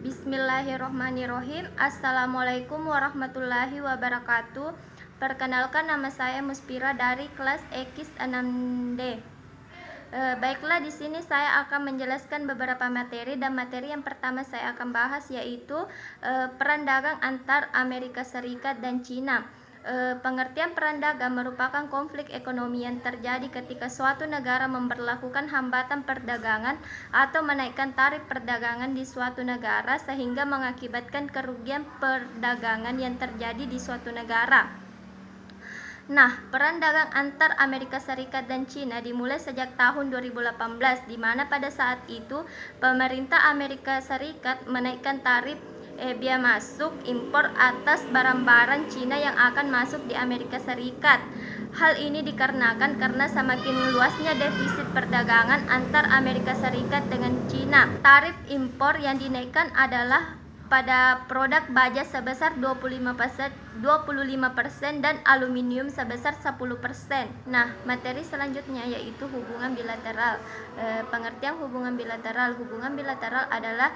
Bismillahirrohmanirrohim. Assalamualaikum warahmatullahi wabarakatuh. Perkenalkan, nama saya Muspira dari kelas EKIS 6D. Baiklah, di sini saya akan menjelaskan beberapa materi, dan materi yang pertama saya akan bahas yaitu peran dagang antar Amerika Serikat dan Cina. Pengertian peran dagang merupakan konflik ekonomi yang terjadi ketika suatu negara memberlakukan hambatan perdagangan atau menaikkan tarif perdagangan di suatu negara sehingga mengakibatkan kerugian perdagangan yang terjadi di suatu negara. Nah, peran dagang antar Amerika Serikat dan Cina dimulai sejak tahun 2018, di mana pada saat itu pemerintah Amerika Serikat menaikkan tarif biaya masuk impor atas barang-barang Cina yang akan masuk di Amerika Serikat. Hal ini dikarenakan karena semakin luasnya defisit perdagangan antar Amerika Serikat dengan Cina. Tarif impor yang dinaikkan adalah pada produk baja sebesar 25% dan aluminium sebesar 10%. Nah, materi selanjutnya yaitu hubungan bilateral. Pengertian hubungan bilateral. Hubungan bilateral adalah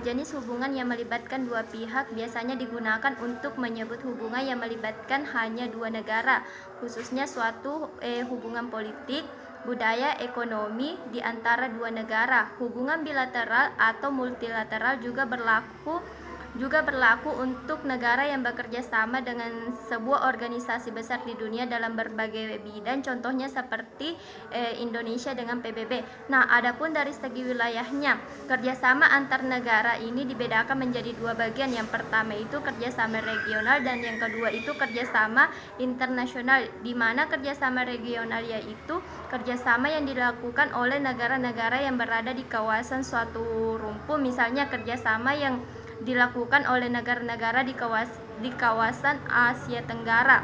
jenis hubungan yang melibatkan dua pihak, biasanya digunakan untuk menyebut hubungan yang melibatkan hanya dua negara, khususnya suatu hubungan politik, budaya, ekonomi di antara dua negara. Hubungan bilateral atau multilateral juga berlaku untuk negara yang bekerja sama dengan sebuah organisasi besar di dunia dalam berbagai bidang, contohnya seperti Indonesia dengan PBB. Nah, adapun dari segi wilayahnya, kerjasama antar negara ini dibedakan menjadi dua bagian. Yang pertama itu kerjasama regional, dan yang kedua itu kerjasama internasional, di mana kerjasama regional yaitu kerjasama yang dilakukan oleh negara-negara yang berada di kawasan suatu rumpun, misalnya kerjasama yang dilakukan oleh negara-negara di kawasan Asia Tenggara.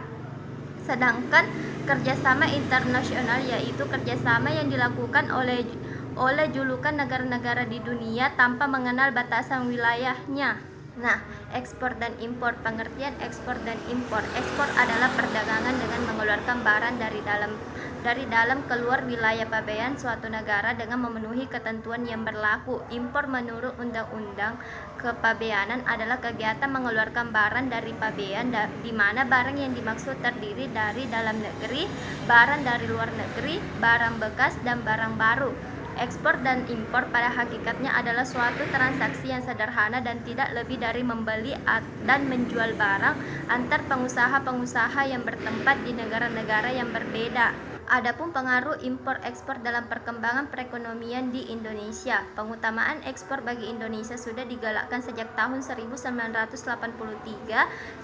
Sedangkan kerjasama internasional yaitu kerjasama yang dilakukan oleh julukan negara-negara di dunia tanpa mengenal batasan wilayahnya. Nah, ekspor dan impor. Pengertian ekspor dan impor. Ekspor adalah perdagangan dengan mengeluarkan barang dari dalam keluar wilayah pabean suatu negara dengan memenuhi ketentuan yang berlaku. Impor menurut Undang-Undang Kepabeanan adalah kegiatan mengeluarkan barang dari pabean, di mana barang yang dimaksud terdiri dari dalam negeri, barang dari luar negeri, barang bekas, dan barang baru. Ekspor dan impor pada hakikatnya adalah suatu transaksi yang sederhana dan tidak lebih dari membeli dan menjual barang antar pengusaha-pengusaha yang bertempat di negara-negara yang berbeda. Adapun pengaruh impor-ekspor dalam perkembangan perekonomian di Indonesia. Pengutamaan ekspor bagi Indonesia sudah digalakkan sejak tahun 1983.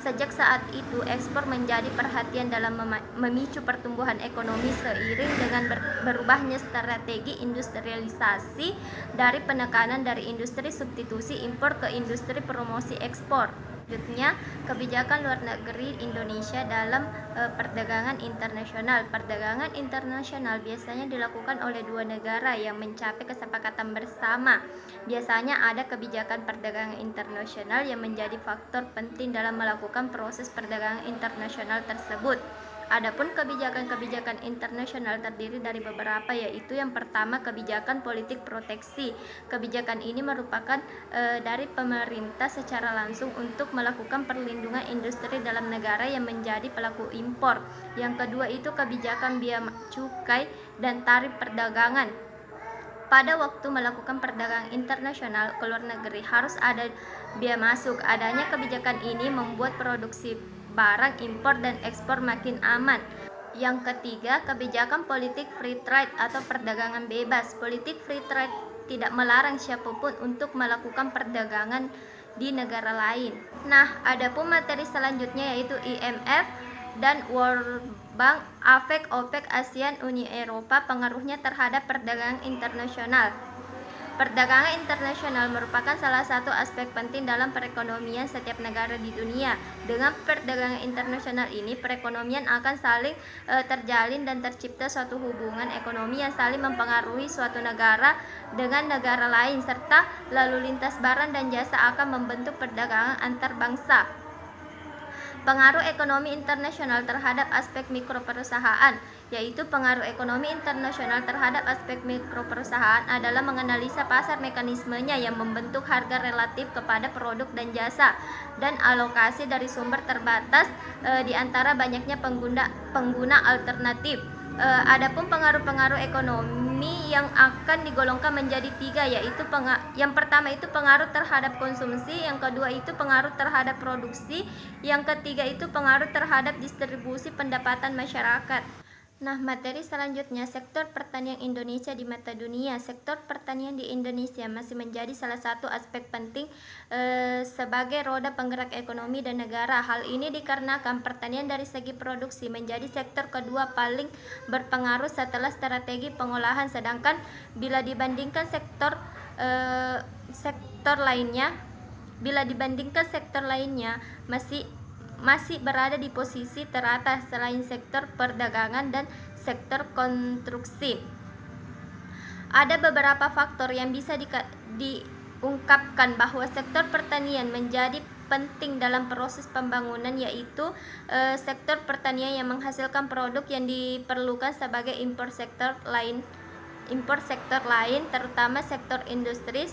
Sejak saat itu, ekspor menjadi perhatian dalam memicu pertumbuhan ekonomi seiring dengan berubahnya strategi industrialisasi dari penekanan dari industri substitusi impor ke industri promosi ekspor. Selanjutnya, kebijakan luar negeri Indonesia dalam perdagangan internasional. Perdagangan internasional biasanya dilakukan oleh dua negara yang mencapai kesepakatan bersama. Biasanya ada kebijakan perdagangan internasional yang menjadi faktor penting dalam melakukan proses perdagangan internasional tersebut. Adapun kebijakan-kebijakan internasional terdiri dari beberapa, yaitu yang pertama kebijakan politik proteksi. Kebijakan ini merupakan dari pemerintah secara langsung untuk melakukan perlindungan industri dalam negara yang menjadi pelaku impor. Yang kedua itu kebijakan biaya cukai dan tarif perdagangan. Pada waktu melakukan perdagangan internasional ke luar negeri harus ada biaya masuk. Adanya kebijakan ini membuat produksi barang impor dan ekspor makin aman. Yang ketiga, kebijakan politik free trade atau perdagangan bebas. Politik free trade tidak melarang siapapun untuk melakukan perdagangan di negara lain. Nah, adapun materi selanjutnya yaitu IMF dan World Bank, APEC, OPEC, ASEAN, Uni Eropa, pengaruhnya terhadap perdagangan internasional. Perdagangan internasional merupakan salah satu aspek penting dalam perekonomian setiap negara di dunia. Dengan perdagangan internasional ini, perekonomian akan saling terjalin dan tercipta suatu hubungan ekonomi yang saling mempengaruhi suatu negara dengan negara lain, serta lalu lintas barang dan jasa akan membentuk perdagangan antar bangsa. Pengaruh ekonomi internasional terhadap aspek mikroperusahaan, yaitu pengaruh ekonomi internasional terhadap aspek mikroperusahaan adalah menganalisa pasar, mekanismenya yang membentuk harga relatif kepada produk dan jasa, dan alokasi dari sumber terbatas di antara banyaknya pengguna alternatif. Adapun pengaruh-pengaruh ekonomi yang akan digolongkan menjadi tiga, yaitu yang pertama itu pengaruh terhadap konsumsi, yang kedua itu pengaruh terhadap produksi, yang ketiga itu pengaruh terhadap distribusi pendapatan masyarakat. Nah, materi selanjutnya, sektor pertanian Indonesia di mata dunia. Sektor pertanian di Indonesia masih menjadi salah satu aspek penting sebagai roda penggerak ekonomi dan negara. Hal ini dikarenakan pertanian dari segi produksi menjadi sektor kedua paling berpengaruh setelah strategi pengolahan, sedangkan bila dibandingkan sektor lainnya masih berada di posisi teratas selain sektor perdagangan dan sektor konstruksi. Ada beberapa faktor yang bisa diungkapkan bahwa sektor pertanian menjadi penting dalam proses pembangunan, yaitu sektor pertanian yang menghasilkan produk yang diperlukan sebagai impor sektor lain, terutama sektor industri.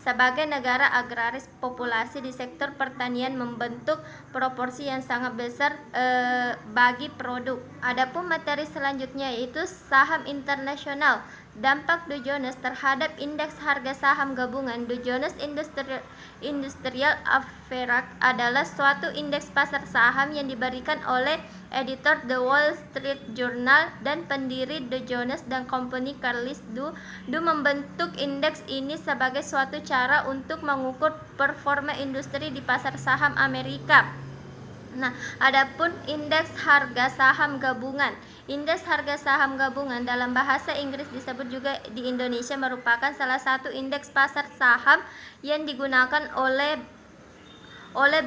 Sebagai negara agraris, populasi di sektor pertanian membentuk proporsi yang sangat besar bagi produk. Adapun materi selanjutnya yaitu saham internasional. Dampak Dow Jones terhadap indeks harga saham gabungan. Dow Jones Industrial Average adalah suatu indeks pasar saham yang diberikan oleh editor The Wall Street Journal dan pendiri Dow Jones dan Company Charles Dow membentuk indeks ini sebagai suatu cara untuk mengukur performa industri di pasar saham Amerika. Nah, adapun indeks harga saham gabungan. Indeks harga saham gabungan dalam bahasa Inggris disebut juga di Indonesia merupakan salah satu indeks pasar saham yang digunakan oleh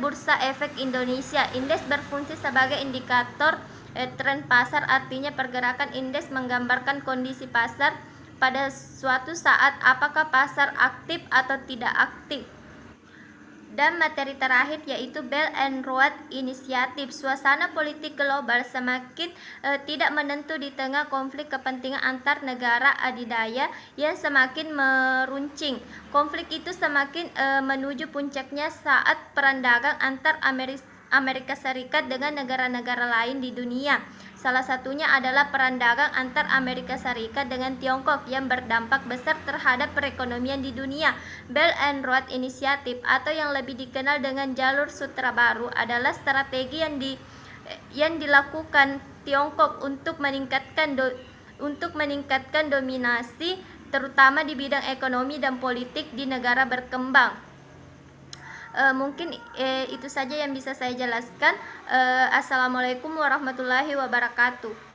Bursa Efek Indonesia. Indeks berfungsi sebagai indikator tren pasar, artinya pergerakan indeks menggambarkan kondisi pasar pada suatu saat, apakah pasar aktif atau tidak aktif. Dan materi terakhir yaitu Belt and Road Initiative. Suasana politik global semakin tidak menentu di tengah konflik kepentingan antar negara adidaya yang semakin meruncing. Konflik itu semakin menuju puncaknya saat perang dagang antar Amerika Serikat dengan negara-negara lain di dunia. Salah satunya adalah perang dagang antar Amerika Serikat dengan Tiongkok yang berdampak besar terhadap perekonomian di dunia. Belt and Road Initiative atau yang lebih dikenal dengan Jalur Sutra Baru adalah strategi yang dilakukan Tiongkok untuk meningkatkan dominasi terutama di bidang ekonomi dan politik di negara berkembang. Mungkin itu saja yang bisa saya jelaskan. Assalamualaikum warahmatullahi wabarakatuh.